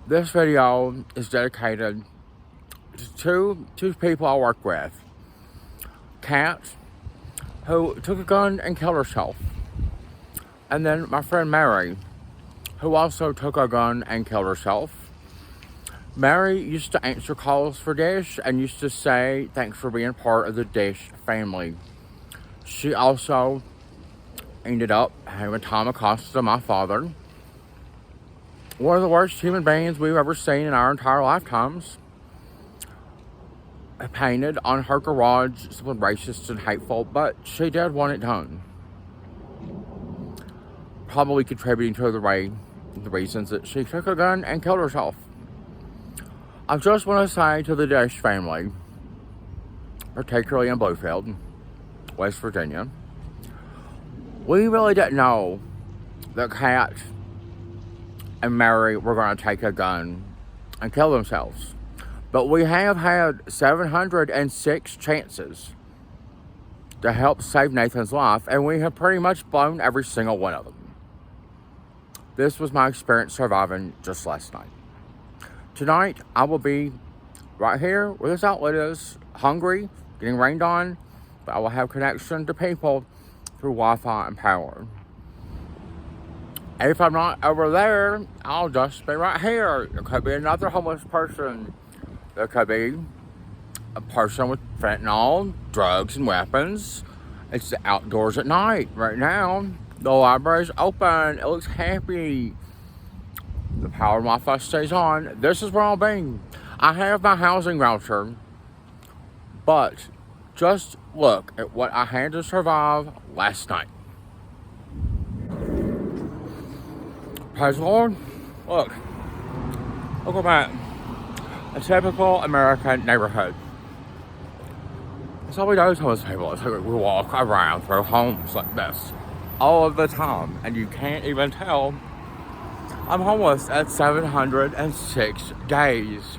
This video is dedicated to two people I work with. Kat, who took a gun and killed herself. And then my friend Mary, who also took a gun and killed herself. Mary used to answer calls for Dish and used to say thanks for being part of the Dish family. She also ended up having Tom Acosta, my father. One of the worst human beings we've ever seen in our entire lifetimes. Painted on her garage something racist and hateful, but she did want it done. Probably contributing to the reasons that she took a gun and killed herself. I just want to say to the Dish family, particularly in Bluefield, West Virginia, we really didn't know that Kat and Mary were going to take a gun and kill themselves. But we have had 706 chances to help save Nathan's life, and we have pretty much blown every single one of them. This was my experience surviving just last night. Tonight, I will be right here where this outlet is, hungry, getting rained on, but I will have connection to people through Wi-Fi and power. If I'm not over there, I'll just be right here. There could be another homeless person. There could be a person with fentanyl, drugs, and weapons. It's the outdoors at night. Right now, the library's open. It looks happy. The power of Wi-Fi stays on. This is where I'll be. I have my housing voucher, but just look at what I had to survive last night. Praise the Lord. Look at that. A typical American neighborhood. That's all we do as homeless people. It's like we walk around through homes like this all of the time, and you can't even tell I'm homeless at 706 days.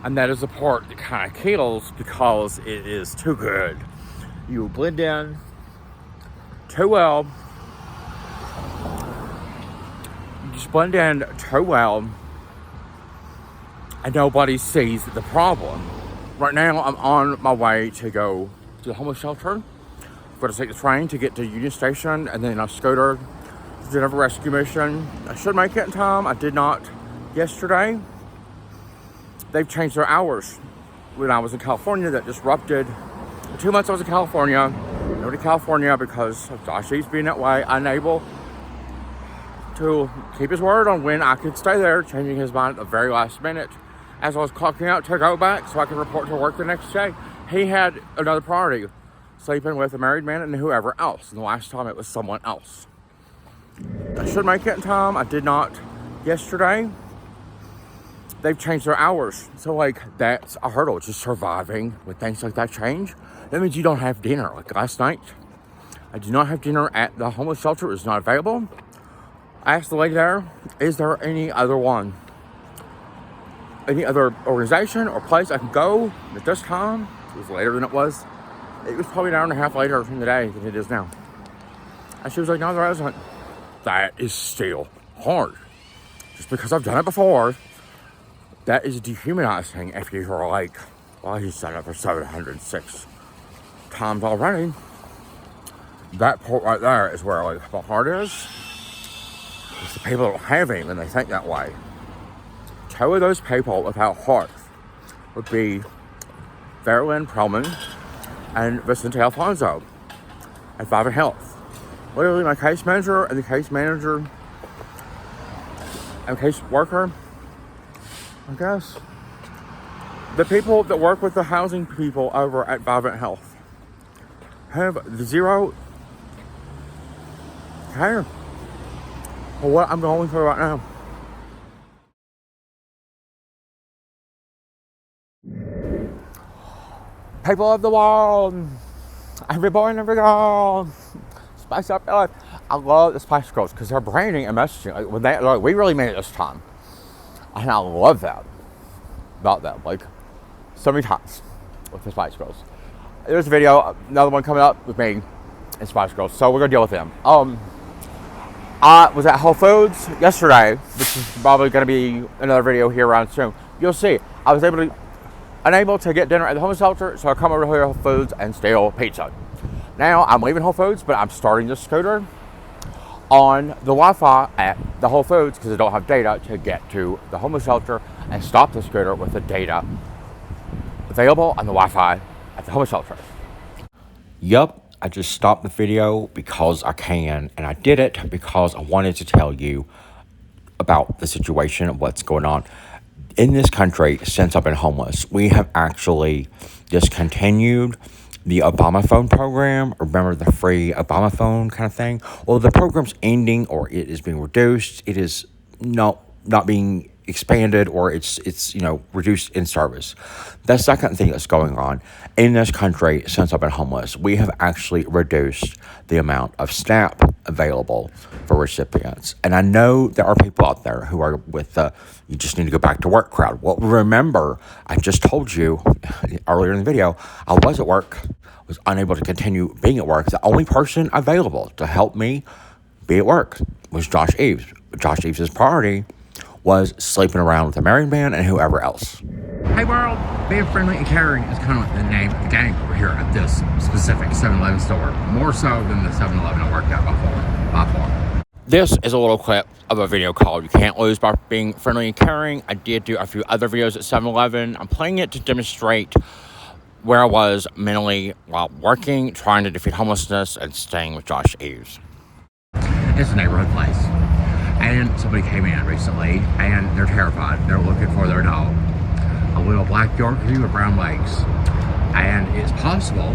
And that is the part that kind of kills because it is too good. You blend in too well. You just blend in too well. And nobody sees the problem. Right now, I'm on my way to go to the homeless shelter. I'm going to take the train to get to Union Station and then a scooter to do another rescue mission. I should make it in time. I did not yesterday. They've changed their hours. When I was in California, that disrupted. The 2 months I was in California, I went to California because of Josh East being that way, unable to keep his word on when I could stay there, changing his mind at the very last minute. As I was clocking out to go back so I could report to work the next day, he had another priority, sleeping with a married man and whoever else. And the last time it was someone else. I should make it in time. I did not yesterday. They've changed their hours. So that's a hurdle, just surviving when things like that change. That means you don't have dinner. Like last night, I did not have dinner at the homeless shelter. It was not available. I asked the lady there, is there any other one? Any other organization or place I can go at this time? It was later than it was. It was probably an hour and a half later in the day than it is now. And she was like, no, there isn't. That is still hard. Just because I've done it before, that is dehumanizing if you're like, well, he's done it for 706 times already. That part right there is where the heart is. It's the people that don't have him and they think that way. Two of those people without heart would be Verlyn Perlman and Vicente Alfonso at Vivint Health. Literally my case manager and the case manager and case worker, I guess. The people that work with the housing people over at Vivint Health have zero care for what I'm going through right now. People of the world, every boy and every girl, spice up your life. I love the Spice Girls because their branding and messaging, when they we really made it this time, and I love that about them. So many times with the Spice Girls. There's a video, another one coming up with me and Spice Girls, so we're gonna deal with them. I was at Whole Foods yesterday, which is probably going to be another video here around soon. You'll see. I was unable to get dinner at the homeless shelter, so I come over here to Whole Foods and steal pizza. Now I'm leaving Whole Foods, but I'm starting the scooter on the Wi-Fi at the Whole Foods because I don't have data to get to the homeless shelter and stop the scooter with the data available on the Wi-Fi at the homeless shelter. Yup. I just stopped the video because I can, and I did it because I wanted to tell you about the situation of what's going on. In this country, since I've been homeless, we have actually discontinued the Obama phone program. Remember the free Obama phone kind of thing? Well, the program's ending, or it is being reduced. It is not being expanded, or it's reduced in service. The second thing that's going on in this country since I've been homeless, we have actually reduced the amount of SNAP available for recipients. And I know there are people out there who are with the you just need to go back to work crowd. Well, remember, I just told you earlier in the video, I was at work, was unable to continue being at work. The only person available to help me be at work was Josh Eves. Josh Eves' priority was sleeping around with a married man and whoever else. Hey world, being friendly and caring is kind of like the name of the game over here at this specific 7-Eleven store. More so than the 7-Eleven I worked at before, by far. This is a little clip of a video called You Can't Lose by Being Friendly and Caring. I did do a few other videos at 7-Eleven. I'm playing it to demonstrate where I was mentally while working, trying to defeat homelessness, and staying with Josh Eves. It's a neighborhood place. And somebody came in recently, and they're terrified. They're looking for their dog, a little black Yorkie with brown legs. And it's possible,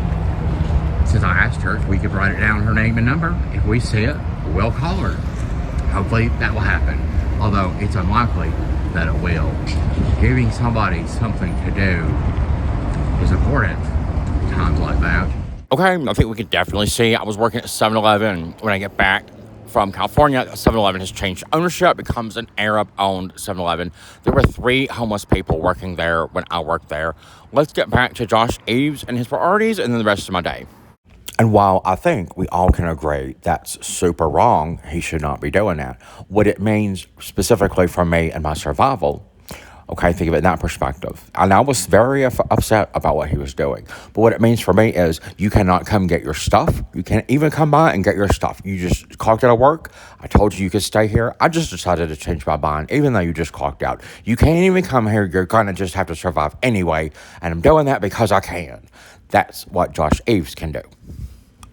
since I asked her if we could write it down, her name and number, if we see it, we'll call her. Hopefully that will happen, although it's unlikely that it will. Giving somebody something to do is important at times like that. Okay, I think we can definitely see. I was working at 7-Eleven. When I get back from California, 7-Eleven has changed ownership, becomes an Arab-owned 7-Eleven. There were 3 homeless people working there when I worked there. Let's get back to Josh Eves and his priorities and then the rest of my day. And while I think we all can agree that's super wrong, he should not be doing that. What it means specifically for me and my survival, okay, think of it in that perspective. And I was very upset about what he was doing. But what it means for me is you cannot come get your stuff. You can't even come by and get your stuff. You just clocked out of work. I told you could stay here. I just decided to change my mind, even though you just clocked out. You can't even come here. You're going to just have to survive anyway. And I'm doing that because I can. That's what Josh Eves can do.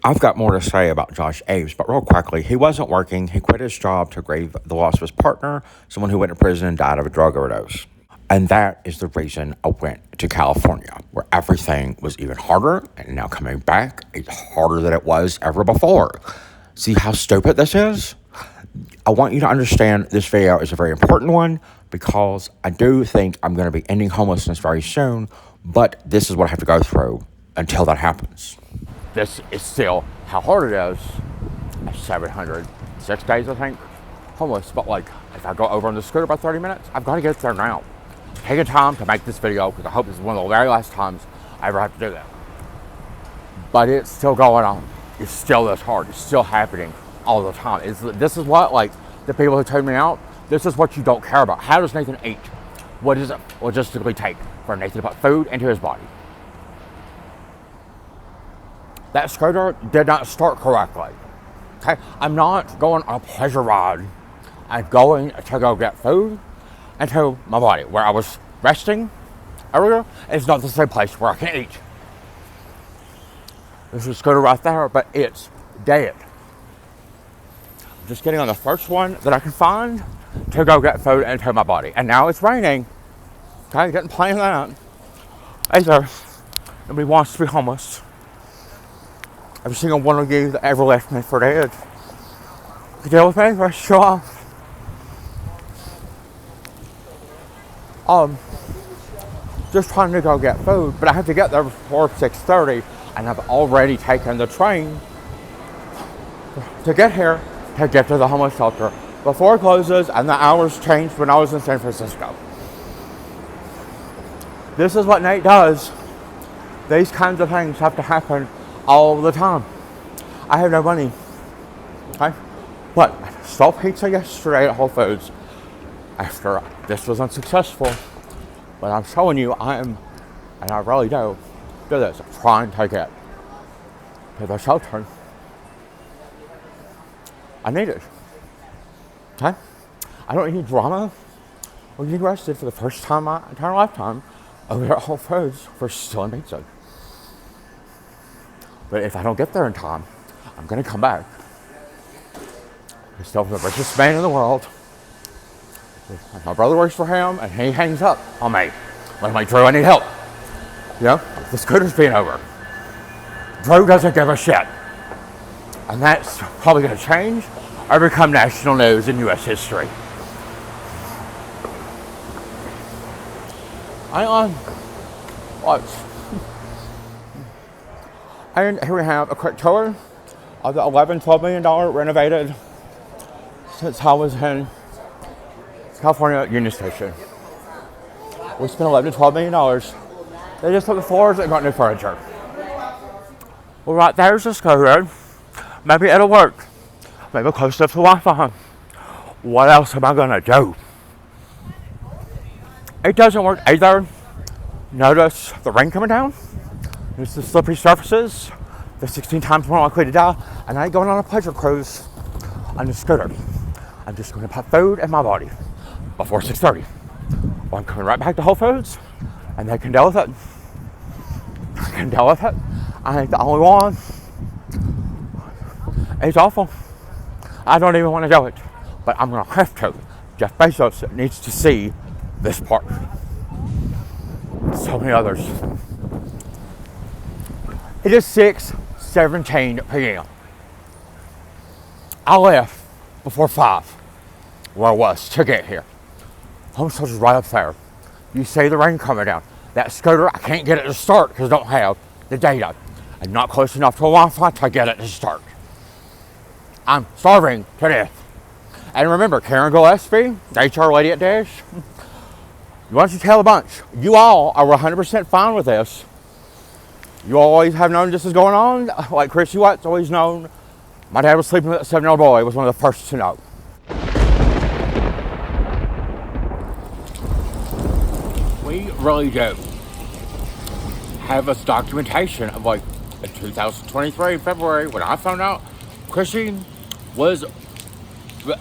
I've got more to say about Josh Eves, but real quickly, he wasn't working. He quit his job to grieve the loss of his partner, someone who went to prison and died of a drug overdose. And that is the reason I went to California, where everything was even harder. And now coming back, it's harder than it was ever before. See how stupid this is? I want you to understand this video is a very important one because I do think I'm going to be ending homelessness very soon, but this is what I have to go through until that happens. This is still how hard it is. 706 days, I think, homeless. But like, if I go over on the scooter by 30 minutes, I've got to get there now. Taking time to make this video because I hope this is one of the very last times I ever have to do that. But it's still going on. It's still this hard. It's still happening all the time. This is what, like, the people who tuned me out, this is what you don't care about. How does Nathan eat? What does it logistically take for Nathan to put food into his body? That scooter did not start correctly. Okay, I'm not going on a pleasure ride. I'm going to go get food into my body. Where I was resting earlier is not the same place where I can eat. There's a scooter right there, but it's dead. I'm just getting on the first one that I can find to go get food into my body. And now it's raining. Okay, didn't plan that. Either nobody wants to be homeless. Every single one of you that ever left me for dead. You deal with me, rest your life. Just trying to go get food, but I have to get there before 6:30, and I've already taken the train to get here, to get to the homeless shelter before it closes, and the hours changed when I was in San Francisco. This is what Nate does. These kinds of things have to happen all the time. I have no money. Okay? What? Stole pizza yesterday at Whole Foods after this was unsuccessful. But I'm showing you and I really do this. I'm trying to get to the shelter. I need it. Okay? I don't need drama or getting arrested for the first time in my entire lifetime over there at Whole Foods for stealing pizza. But if I don't get there in time, I'm going to come back. I'm still the richest man in the world. My brother works for him, and he hangs up on me. I'm like, Drew, I need help. You know, the scooter's being over. Drew doesn't give a shit. And that's probably going to change or become national news in U.S. history. Hang on. Watch. And here we have a quick tour of the $11-12 million renovated since I was in California Union Station. We spent $11-12 million. They just took the floors and got new furniture. Well, right there's the scooter. Maybe it'll work. Maybe close enough to Wi-Fi. What else am I gonna do? It doesn't work either. Notice the rain coming down. There's the slippery surfaces. They're 16 times more likely to die. And I ain't going on a pleasure cruise on the scooter. I'm just gonna put food in my body before 6:30. Or I'm coming right back to Whole Foods and they can deal with it. I can deal with it. I ain't the only one. It's awful. I don't even want to do it. But I'm gonna have to. Jeff Bezos needs to see this part. So many others. It is 6:17 p.m. I left before 5 where I was to get here. Home is right up there. You see the rain coming down. That scooter, I can't get it to start because I don't have the data. I'm not close enough to a Wi-Fi to get it to start. I'm starving to death. And remember, Karen Gillespie, the HR lady at Dash, why don't you tell a bunch? You all are 100% fine with this. You always have known this is going on. Like Chrissy Watts always known. My dad was sleeping with a 7-year-old boy. He was one of the first to know. We really do have this documentation of like in 2023 February when I found out Chrissy was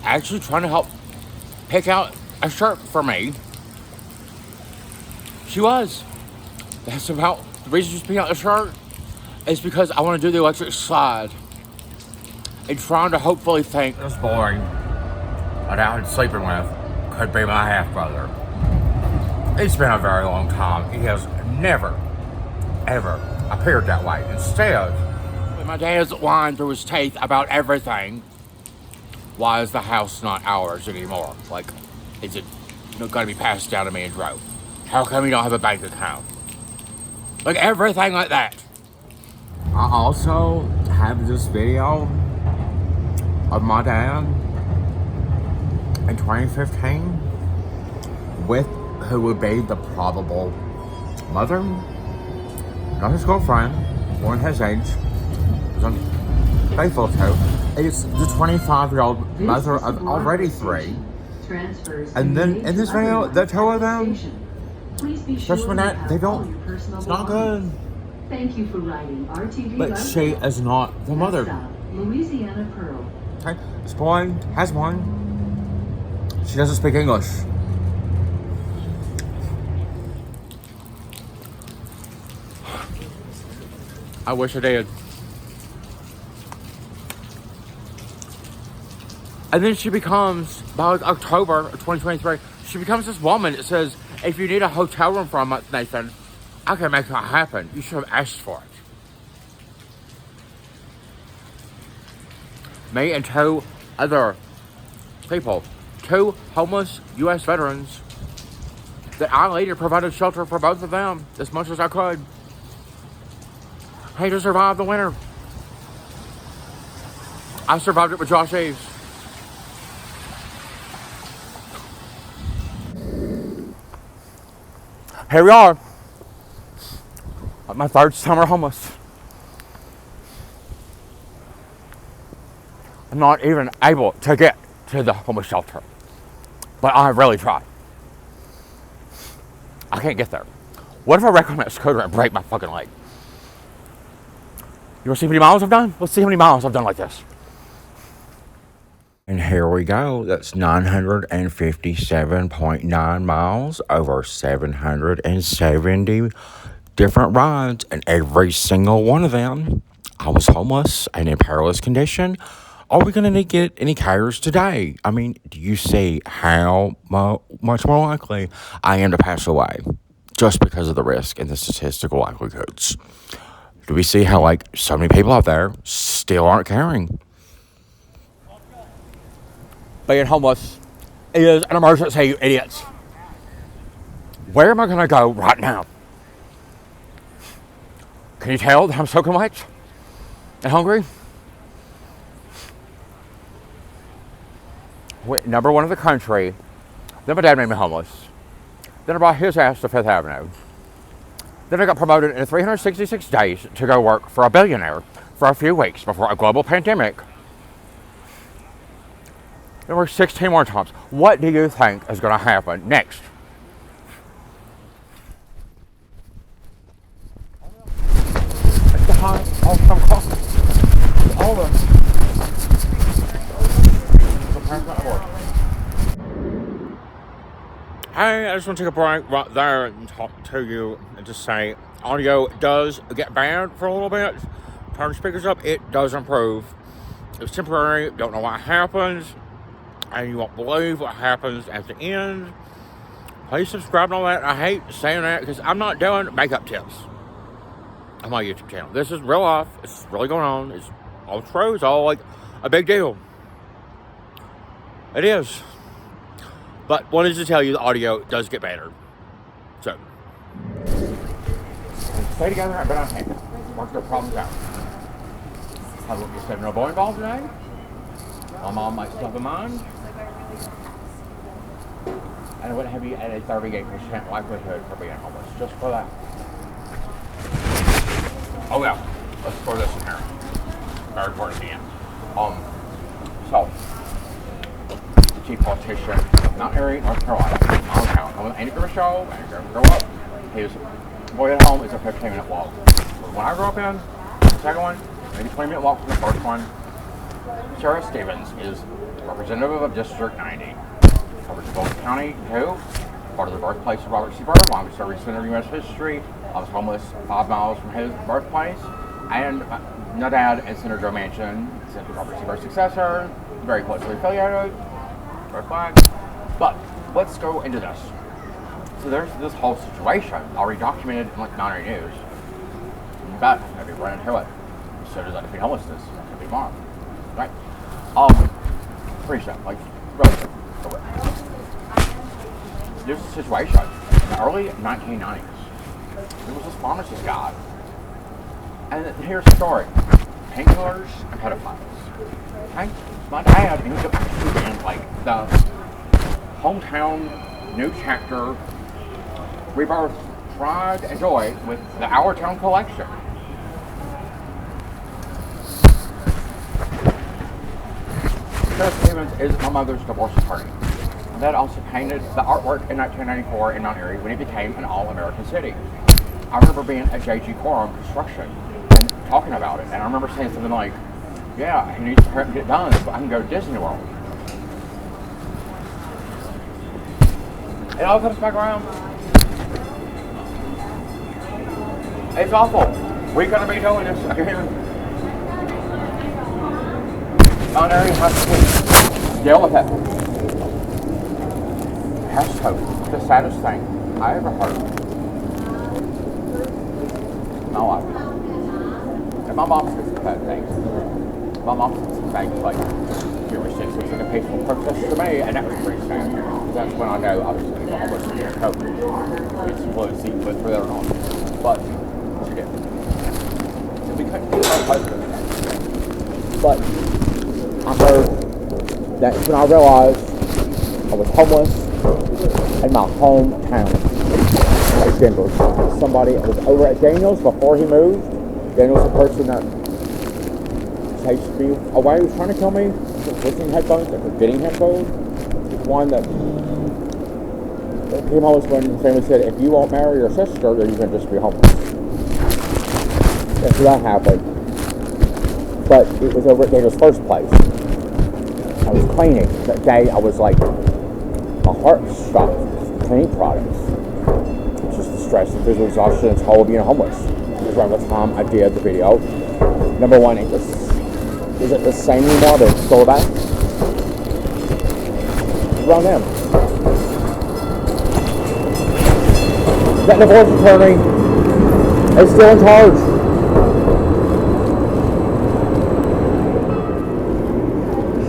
actually trying to help pick out a shirt for me. She was. That's about the reason she's picking out the shirt is because I want to do the electric slide and trying to hopefully think this boy that I've been sleeping with could be my half brother. It's been a very long time. He has never, ever appeared that way. Instead, when my dad's lying through his teeth about everything, why is the house not ours anymore? Like, is it going to be passed down to me and Drew? How come you don't have a bank account? Like, everything like that. I also have this video of my dad in 2015 with who would be the probable mother, not his girlfriend, born his age, because I'm faithful to. It's the 25-year-old mother of already 3. And then in this video, the two of them, especially when they don't, it's not good. Thank you for writing RTV. But she is not the mother. Louisiana Pearl. Okay, this boy has one. She doesn't speak English. I wish I did. And then she becomes, by October of 2023, she becomes this woman that says, if you need a hotel room for a month, Nathan, I can make that happen. You should have asked for it. Me and 2 other people, 2 homeless U.S. veterans, that I later provided shelter for both of them as much as I could. Hey, to survive the winter. I survived it with Josh Eves. Here we are. My 3rd summer homeless. I'm not even able to get to the homeless shelter. But I really tried. I can't get there. What if I wreck on that scooter and break my fucking leg? You want to see how many miles I've done? Let's see how many miles I've done like this. And here we go. That's 957.9 miles over 770 different rides. And every single one of them, I was homeless and in perilous condition. Are we going to get any cares today? I mean, do you see how much more likely I am to pass away just because of the risk and the statistical likelihoods? Do we see how, like, so many people out there still aren't caring? Being homeless is an emergency, you idiots. Where am I going to go right now? Can you tell that I'm soaking wet and hungry? Number one in the country. Then my dad made me homeless. Then I brought his ass to Fifth Avenue. Then I got promoted in 366 days to go work for a billionaire for a few weeks before a global pandemic. There were 16 more times. What do you think is going to happen next? It's the high all-time cost. All of them. Hey, I just want to take a break right there and talk to you and just say audio does get bad for a little bit. Turn the speakers up, it does improve. It was temporary, don't know what happens, and you won't believe what happens at the end. Please subscribe and all that. I hate saying that because I'm not doing makeup tips on my YouTube channel. This is real life. It's really going on. It's all true. It's all like a big deal. It is. But wanted to tell you the audio does get better. So, stay together and bet on hand. Work their problems out. I will be setting a bowling ball today. My mom might still have in mind. And I wouldn't have you at a 38% likelihood for being homeless. Just for that. Oh yeah. Let's throw this in here. Very important at the end. So, chief politician of Mount Airy, North Carolina, on town. I went to Andy Griffith show, and grew up. His boy at home is a 15-minute walk. When I grew up in, the second one, maybe 20-minute walk from the first one. Sarah Stevens is representative of District 90. Covers Bolton County, too. Part of the birthplace of Robert C. Byrd. I'm a service center of U.S. history. I was homeless 5 miles from his birthplace. And my dad and Senator Joe Manchin, Senator Robert C. Byrd's successor, very closely affiliated. Flag. But let's go into this. So there's this whole situation already documented in like 9 News. But maybe run into it. So does that defeat homelessness? That could be tomorrow. Right? Pretty simple. Like really simple. There's a situation in the early 1990s. There was this pharmacist guy. And here's the story. Painkillers and pedophiles. Okay? My dad ended up in like the hometown new chapter rebirth pride and joy with the Our Town collection. Sarah Stevens is my mother's divorce attorney. My dad also painted the artwork in 1994 in Mount Airy when it became an all-American city. I remember being at J.G. Quorum Construction and talking about it, and I remember saying something like, yeah, he needs to hurry up and get done so I can go to Disney World. It all comes back around. It's awful. We're going to be doing this again. Mount Airy has to deal with it. Has to. It's the saddest thing I ever heard in my life. And my mom says bad things. My mom said some things like, January 6th was like a peaceful protest to me, and that was pretty sad. That's when I know I was going to go almost near COVID. It's flu, see, but for that or not. But, she did. So we couldn't do that positive. But, I heard that's when I realized I was homeless in my hometown of Denver. Somebody was over at Daniel's before he moved. Daniel's a person that chased me away, was trying to kill me. listening headphones, like forgetting headphones. One that came homeless when family said, if you won't marry your sister, then you can just be homeless. And so that happened. But it was over at Daniel's first place. I was cleaning. That day I was like, my heart stopped. Cleaning products. It's just the stress and physical exhaustion and toll of being homeless. It was around the time I did the video. Number one, is it the same anymore, but it's still about around them. That divorce attorney is still in charge.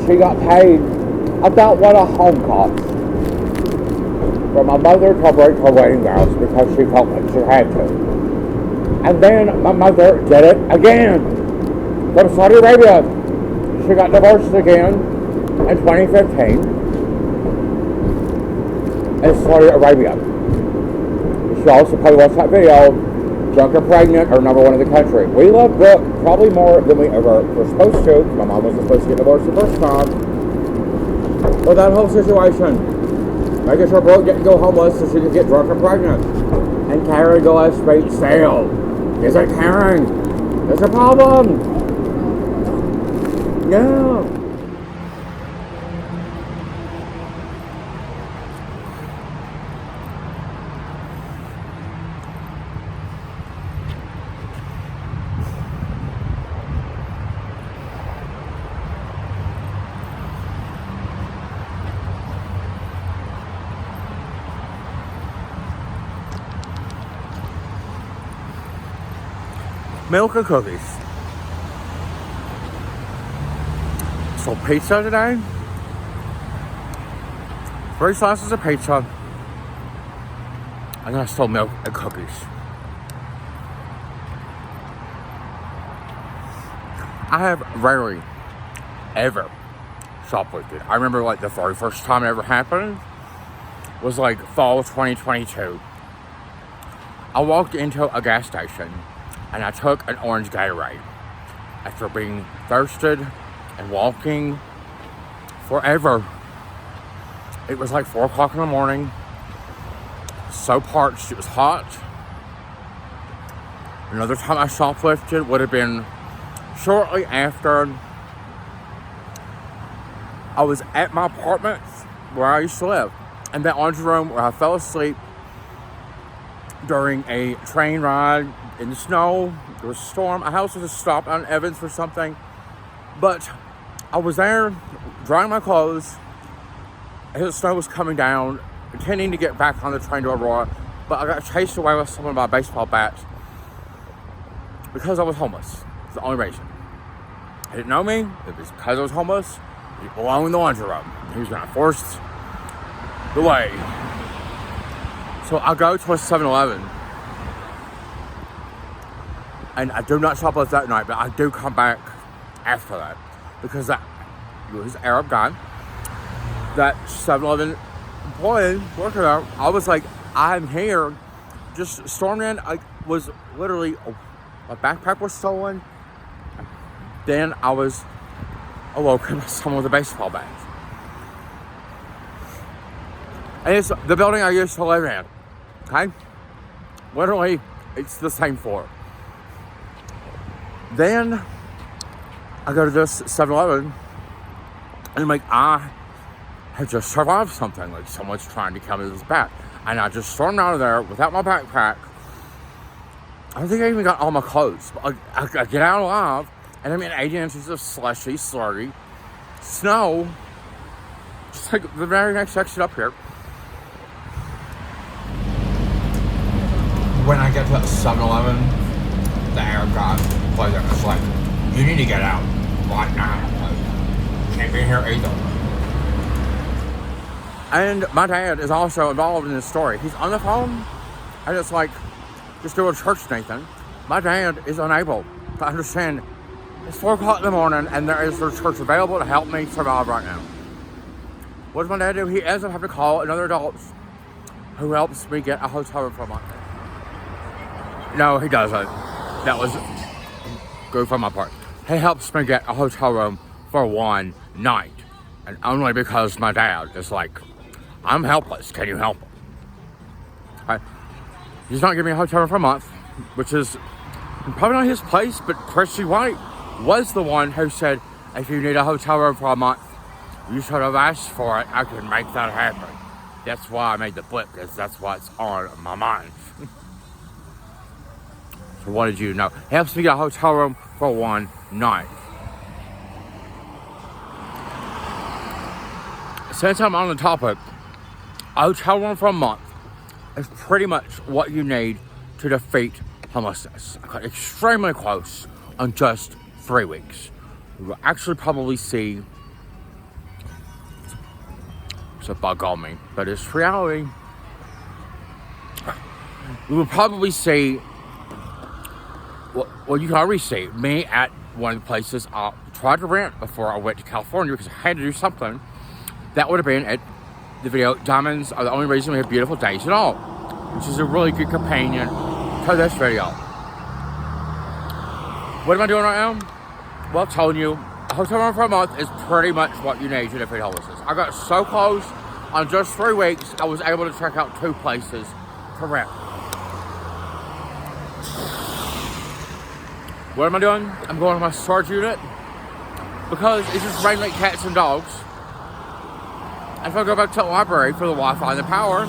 She got paid about what a home cost for my mother to break her wedding vows because she felt like she had to. And then my mother did it again from Saudi Arabia. She got divorced again in 2015 in Saudi Arabia. She also probably watched that video, Drunk and Pregnant, or number one in the country. We love Brooke probably more than we ever were supposed to. My mom wasn't supposed to get divorced the first time. But that whole situation, making sure Brooke didn't go homeless so she could get drunk and pregnant. And Karen Gillespie failed. Isn't Karen? There's a problem. No. Milk and cookies. So pizza today. 3 slices of pizza. And then I stole milk and cookies. I have rarely, ever shoplifted. I remember like the very first time it ever happened was like fall 2022. I walked into a gas station and I took an orange Gatorade after being thirsted and walking forever. It was like 4 o'clock in the morning. So parched, it was hot. Another time I shoplifted would have been shortly after I was at my apartment where I used to live. In that laundry room where I fell asleep during a train ride in the snow. There was a storm. My house was just stopped on Evans for something. But I was there drying my clothes as the snow was coming down, intending to get back on the train to Aurora. But I got chased away with someone by a baseball bat because I was homeless. It's the only reason. He didn't know me. It was because I was homeless. He belonged in the laundry room. He was going to force the way. So I go to a 7-Eleven. And I do not shoplift that night, but I do come back after that. Because that was Arab guy. That 7-Eleven employee working there, I was like, I'm here. Just stormed in. I was literally, my backpack was stolen. Then I was awoken by someone with a baseball bat. And it's the building I used to live in. Okay? Literally, it's the same floor. Then I go to this 7-Eleven and I'm like, I have just survived something. Like someone's trying to kill me with this bat. And I just stormed out of there without my backpack. I don't think I even got all my clothes. But I get out alive and I'm in 80 inches of slushy, slurry snow. Just like the very next exit up here. When I get to that 7-Eleven, the Arab guy plays it. It's like, you need to get out right now. Like, can't be here either. And my dad is also involved in this story. He's on the phone, and it's like, just go to church, Nathan. My dad is unable to understand. It's 4 o'clock in the morning, and there is no church available to help me survive right now. What does my dad do? He ends up having to call another adult who helps me get a hotel room for a month. No, he doesn't. That was good for my part. He helps me get a hotel room for one night. And only because my dad is like, I'm helpless. Can you help? He's not giving me a hotel room for a month, which is probably not his place, but Christy White was the one who said, if you need a hotel room for a month, you should have asked for it. I could make that happen. That's why I made the flip, because that's what's on my mind. So what did you know? Helps me get a hotel room for one night. Since I'm on the topic, a hotel room for a month is pretty much what you need to defeat homelessness. I got extremely close on just 3 weeks. You will actually probably see, it's a bug on me, but it's reality. You will probably see, well, you can already see me at one of the places I tried to rent before I went to California because I had to do something. That would have been at the video, Diamonds Are the Only Reason We Have Beautiful Days at All, which is a really good companion to this video. What am I doing right now? Well, I'm telling you, a hotel room for a month is pretty much what you need to defeat homelessness. I got so close, on just 3 weeks, I was able to check out 2 places to rent. What am I doing? I'm going to my storage unit because it's just raining like cats and dogs. And if I go back to the library for the Wi-Fi and the power,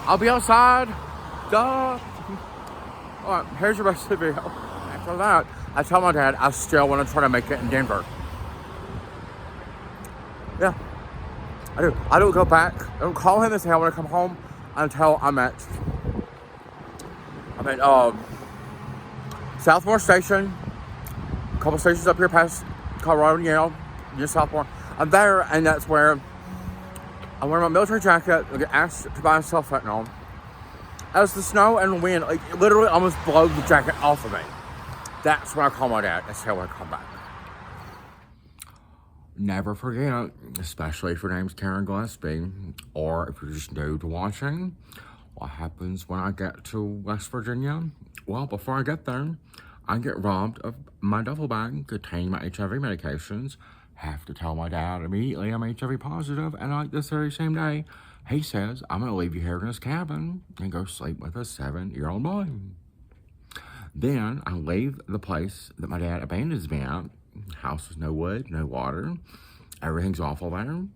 I'll be outside. Duh. Alright, here's the rest of the video. After that, I tell my dad I still want to try to make it in Denver. Yeah, I do. I don't go back. I don't call him and say I want to come home until I'm at Southmore Station. A couple stations up here past Colorado and Yale, just Southmore. I'm there, and that's where I wear my military jacket. I get asked to buy myself fentanyl. As the snow and wind, literally almost blow the jacket off of me. That's when I call my dad and say I want to come back. Never forget, especially if your name's Karen Gillespie, or if you're just new to watching, what happens when I get to West Virginia? Well, before I get there, I get robbed of my duffel bag containing my HIV medications. Have to tell my dad immediately I'm HIV positive, and like this very same day, he says, I'm going to leave you here in his cabin and go sleep with a 7-year-old boy. Then I leave the place that my dad abandons me at. House with no wood, no water. Everything's awful there.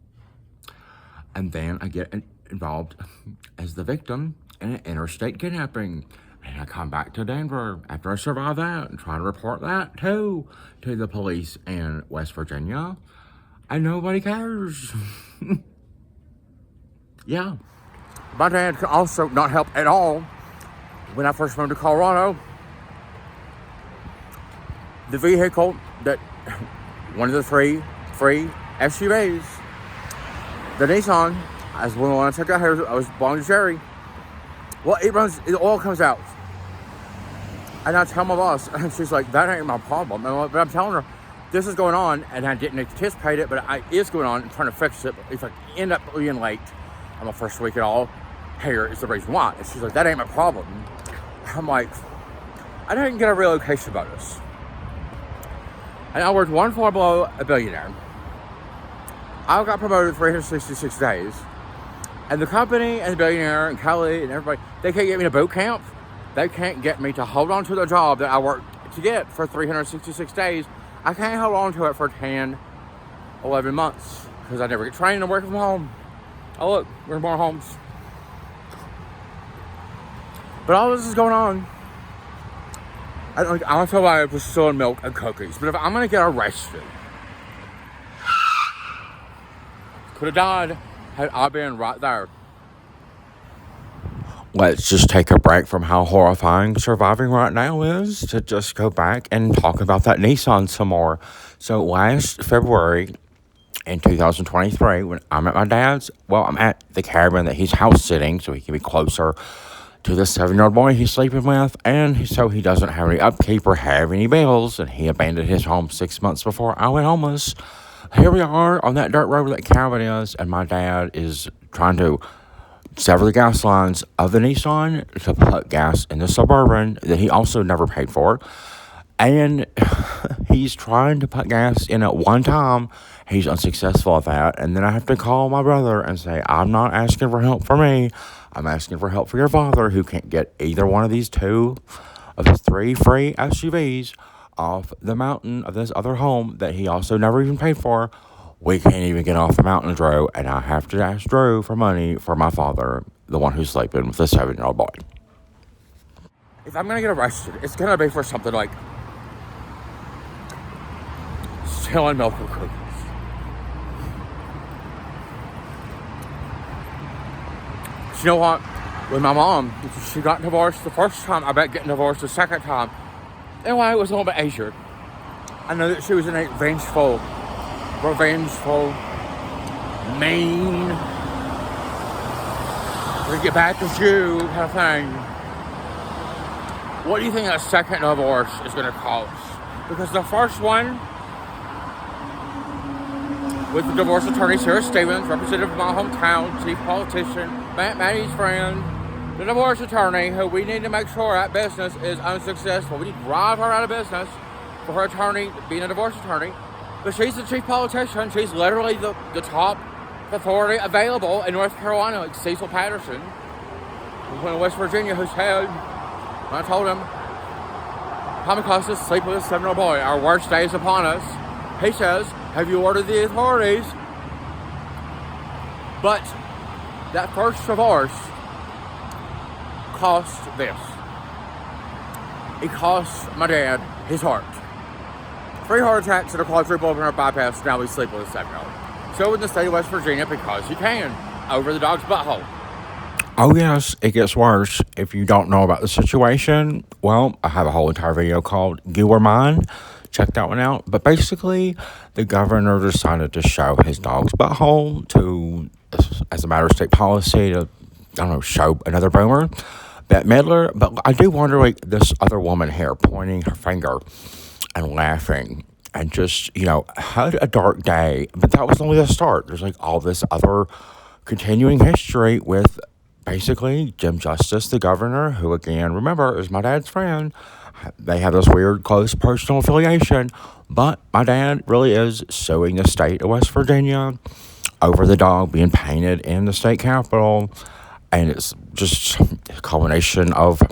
And then I get involved as the victim in an interstate kidnapping. And I come back to Denver after I survive that and try to report that too to the police in West Virginia. And nobody cares. Yeah. My dad could also not help at all. When I first moved to Colorado, the vehicle that, one of the 3 free SUVs, the Nissan, as when I took out here, I was belonging to Jerry. Well, the oil comes out. And I tell my boss, and she's like, that ain't my problem. But I'm telling her, this is going on, and I didn't anticipate it, but it is going on, and trying to fix it. If I end up being late on my first week at all, here is the reason why. And she's like, that ain't my problem. I'm like, I didn't get a relocation bonus. And I worked 1 floor below a billionaire. I got promoted 366 days. And the company and the billionaire and Kelly and everybody, they can't get me to boot camp. They can't get me to hold on to the job that I worked to get for 366 days. I can't hold on to it for 10, 11 months because I never get trained to work from home. Oh look, we're in more homes. But all this is going on. I don't feel like I was selling milk and cookies. But if I'm going to get arrested, could have died had I been right there. Let's just take a break from how horrifying surviving right now is to just go back and talk about that Nissan some more. So last February in 2023, when I'm at my dad's, I'm at the cabin that he's house sitting so he can be closer to the 7-year-old boy he's sleeping with, and so he doesn't have any upkeep or have any bills, and he abandoned his home 6 months before I went homeless. Here we are on that dirt road where that cabin is, and my dad is trying to sever the gas lines of the Nissan to put gas in the Suburban that he also never paid for. And he's trying to put gas in at one time. He's unsuccessful at that. And then I have to call my brother and say, I'm not asking for help for me. I'm asking for help for your father, who can't get either one of these two of his 3 free SUVs off the mountain of this other home that he also never even paid for. We can't even get off the mountain, Drew. And I have to ask Drew for money for my father, the one who's sleeping with the 7-year-old boy. If I'm going to get arrested, it's going to be for something like stealing milk and cookies. You know what? With my mom, she got divorced the first time. I bet getting divorced the second time. Anyway, it was a little bit easier. I know that she was a vengeful, mean, to get back at you kind of thing. What do you think that second divorce is going to cost? Because the first one, with the divorce attorney, Sarah Stevens, representative of my hometown, chief politician, Maddie's friend, the divorce attorney, who we need to make sure that business is unsuccessful. We need to drive her out of business for her attorney being a divorce attorney. But she's the chief politician. She's literally the top authority available in North Carolina, like Cecil Patterson, from West Virginia, who said, when I told him, Tommy Costas sleep with a 7-year-old boy, our worst day is upon us. He says, have you ordered the authorities? But that first divorce cost this. It cost my dad his heart. 3 heart attacks and a quadruple open heart bypass. Now we sleep with a 7-year-old. So in the state of West Virginia, because he can, over the dog's butthole. Oh yes, it gets worse. If you don't know about the situation, well, I have a whole entire video called You Were Mine. Check that one out. But basically, the governor decided to show his dog's butthole to, as a matter of state policy, to, show another boomer, Bette Midler. But I do wonder, like, this other woman here pointing her finger and laughing and just, had a dark day. But that was only the start. There's, like, all this other continuing history with basically Jim Justice, the governor, who, again, remember, is my dad's friend. They have this weird, close personal affiliation. But my dad really is suing the state of West Virginia over the dog being painted in the state capitol. And it's just a culmination of,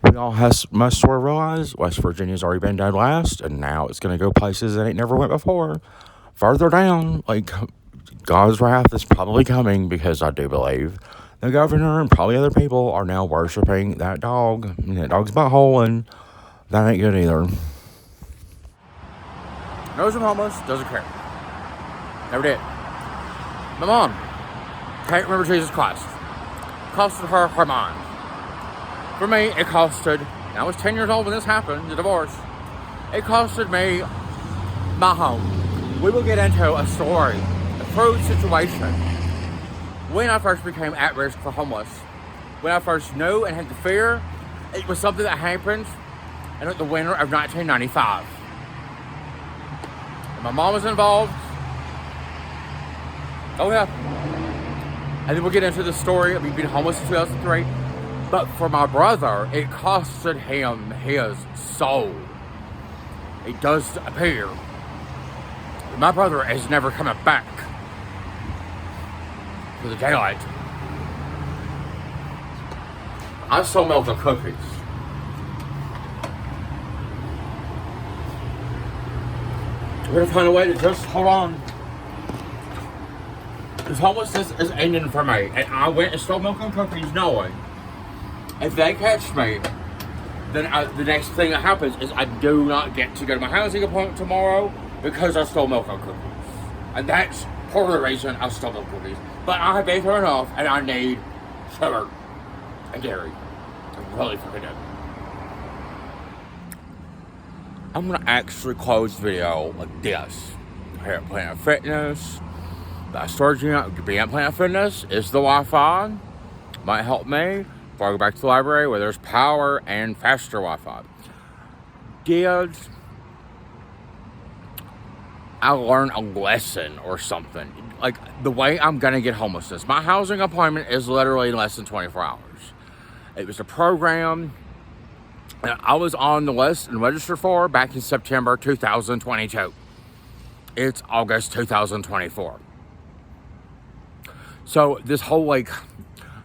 we all must sort of realize West Virginia's already been dead last, and now it's going to go places that it never went before. Further down, like, God's wrath is probably coming, because I do believe the governor and probably other people are now worshiping that dog, and that dog's butthole, and that ain't good either. Knows I'm homeless, doesn't care. Never did. My mom can't remember Jesus Christ. Costed her her mind. For me, it costed, I was 10 years old when this happened, the divorce. It costed me my home. We will get into a story, a true situation. When I first became at risk for homeless, when I first knew and had the fear, it was something that happened in the winter of 1995. And my mom was involved. Oh yeah. And then we'll get into the story of me being homeless in 2003. But for my brother, it costed him his soul. It does appear that my brother is never coming back to the daylight. I sold milk and cookies. We're gonna find a way to just hold on. Because homelessness is ending for me. And I went and stole milk and cookies knowing if they catch me, then the next thing that happens is I do not get to go to my housing appointment tomorrow because I stole milk and cookies. And that's part of the reason I stole milk and cookies. But I have been through enough, and I need sugar and dairy. I really fucking do. I'm gonna actually close the video like this. Here at Planet Fitness. I started being at Planet Fitness is the Wi-Fi. Might help me before I go back to the library where there's power and faster Wi-Fi. Did I learn a lesson or something? Like, the way I'm gonna get homelessness. My housing appointment is literally in less than 24 hours. It was a program I was on the list and registered for back in September 2022. It's August 2024. So this whole like,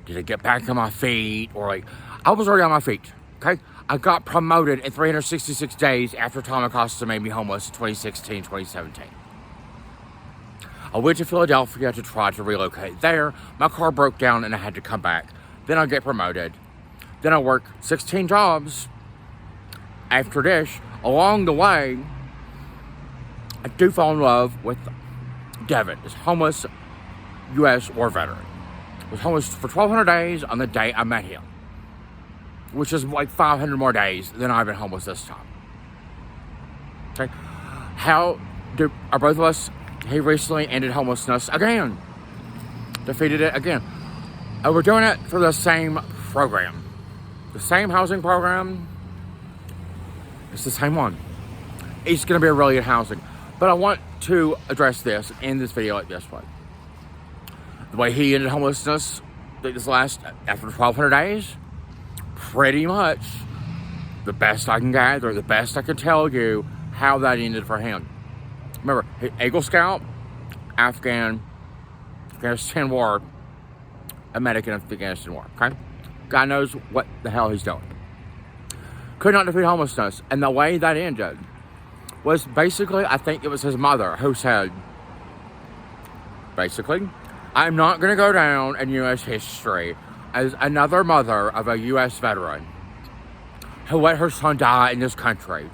did I get back on my feet? Or like, I was already on my feet, okay? I got promoted in 366 days after Tom Acosta made me homeless in 2016, 2017. I went to Philadelphia to try to relocate there. My car broke down and I had to come back. Then I get promoted. Then I work 16 jobs after this. Along the way, I do fall in love with Devin. He's homeless U.S. war veteran. Was homeless for 1,200 days on the day I met him, which is like 500 more days than I've been homeless this time. Okay, are both of us? He recently ended homelessness again, defeated it again. And we're doing it for the same program, the same housing program. It's the same one. It's going to be a really good housing, but I want to address this in this video like this way. The way he ended homelessness after 1,200 days, pretty much the best I can gather, the best I can tell you how that ended for him. Remember, Eagle Scout, Afghanistan war, a medic in Afghanistan war, okay? God knows what the hell he's doing. Could not defeat homelessness, and the way that ended was basically, I think it was his mother who said, basically, I'm not going to go down in U.S. history as another mother of a U.S. veteran who let her son die in this country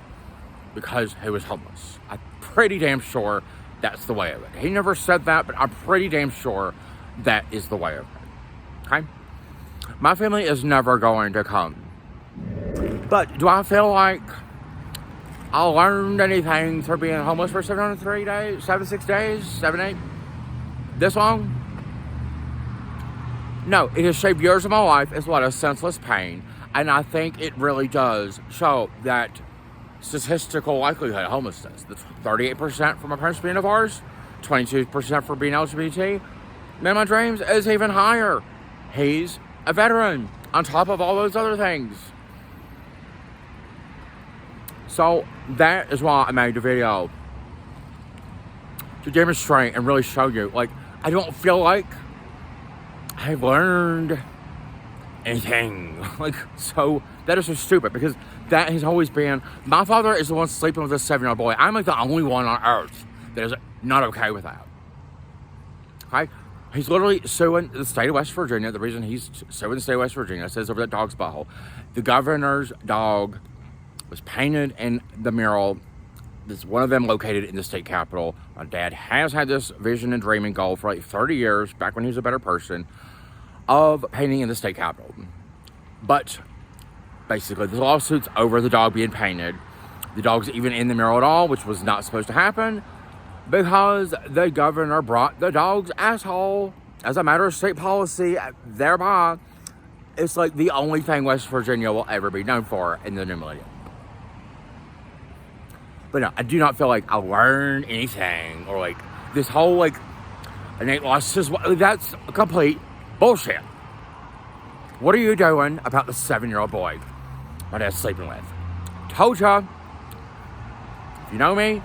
because he was homeless. I'm pretty damn sure that's the way of it. He never said that, but I'm pretty damn sure that is the way of it. Okay? My family is never going to come. But do I feel like I learned anything through being homeless for 703 days, 76 days, 78, this long? No, it has shaped years of my life as well as senseless pain, and I think it really does show that statistical likelihood of homelessness. The 38% for my parents being divorced, 22% for being LGBT. Man, my dreams is even higher. He's a veteran on top of all those other things. So that is why I made the video, to demonstrate and really show you, like, I don't feel like I've learned anything. Like, so that is so stupid, because that has always been, my father is the one sleeping with this 7-year-old boy. I'm like the only one on earth that is not okay with that. Okay? He's literally suing the state of West Virginia. The reason he's suing the state of West Virginia says over that dog's butthole. The governor's dog was painted in the mural. There's one of them located in the state capitol. My dad has had this vision and dream and goal for like 30 years, back when he was a better person, of painting in the state capitol. But basically, the lawsuit's over the dog being painted. The dog's even in the mural at all, which was not supposed to happen, because the governor brought the dog's asshole as a matter of state policy. Thereby, it's like the only thing West Virginia will ever be known for in the new millennium. But no, I do not feel like I learned anything, or like this whole like Nate lost his. That's complete bullshit. What are you doing about the 7-year-old boy my dad's sleeping with? Told ya. If you know me,